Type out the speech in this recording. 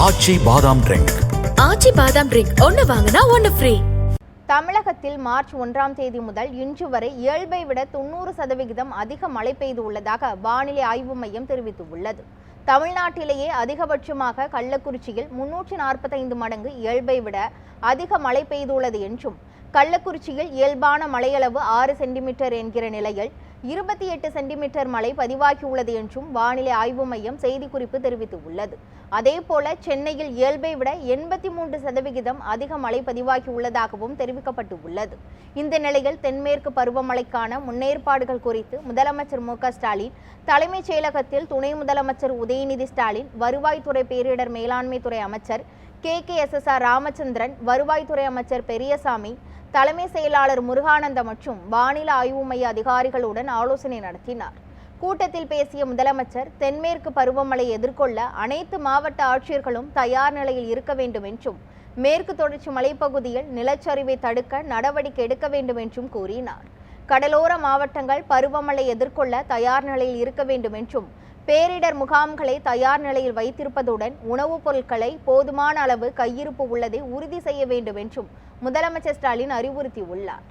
ஆச்சி பாதாம் ட்ரிங்க். ஆச்சி பாதாம் ட்ரிங்க் ஒன்னு வாங்கினா ஒன்னு ஃப்ரீ. தமிழகத்தில் மார்ச் 1ஆம் தேதி முதல் இன்று வரை இயல்பை விட 90% அதிக மழை பெய்து உள்ளதாக வானிலை ஆய்வு மையம் தெரிவித்துள்ளது. தமிழ்நாட்டிலேயே அதிகபட்சமாக கள்ளக்குறிச்சியில் 345 மடங்கு இயல்பை விட அதிக மழை பெய்துள்ளது என்றும், கள்ளக்குறிச்சியில் இயல்பான மழையளவு 6 சென்டிமீட்டர் என்கிற நிலையில் 28 சென்டிமீட்டர் மழை பதிவாகியுள்ளது என்றும் வானிலை ஆய்வு மையம் செய்திக்குறிப்பு தெரிவித்துள்ளது. அதேபோல சென்னையில் இயல்பை விட 83% அதிக மழை பதிவாகியுள்ளதாகவும் தெரிவிக்கப்பட்டுள்ளது. இந்த நிலையில் தென்மேற்கு பருவமழைக்கான முன்னேற்பாடுகள் குறித்து முதலமைச்சர் மு.க.ஸ்டாலின் தலைமைச் செயலகத்தில் துணை முதலமைச்சர் உதயநிதி ஸ்டாலின், வருவாய்த்துறை பேரிடர் மேலாண்மை துறை அமைச்சர் KKSSR ராமச்சந்திரன், வருவாய்த்துறை அமைச்சர் பெரியசாமி, தலைமை செயலாளர் முருகானந்த மற்றும் வானிலை ஆய்வு மைய அதிகாரிகளுடன் ஆலோசனை நடத்தினார். கூட்டத்தில் பேசிய முதலமைச்சர், தென்மேற்கு பருவமழை எதிர்கொள்ள அனைத்து மாவட்ட ஆட்சியர்களும் தயார் நிலையில் இருக்க வேண்டும் என்றும், மேற்கு தொடர்ச்சி மலைப்பகுதியில் நிலச்சரிவை தடுக்க நடவடிக்கை எடுக்க வேண்டும் என்றும் கூறினார். கடலோர மாவட்டங்கள் பருவமழை எதிர்கொள்ள தயார் நிலையில் இருக்க வேண்டும் என்றும், பேரிடர் முகாம்களை தயார் நிலையில் வைத்திருப்பதுடன் உணவுப் பொருட்களை போதுமான அளவு கையிருப்பு உள்ளதை உறுதி செய்ய வேண்டும் என்றும் முதலமைச்சர் ஸ்டாலின் அறிவுறுத்தியுள்ளார்.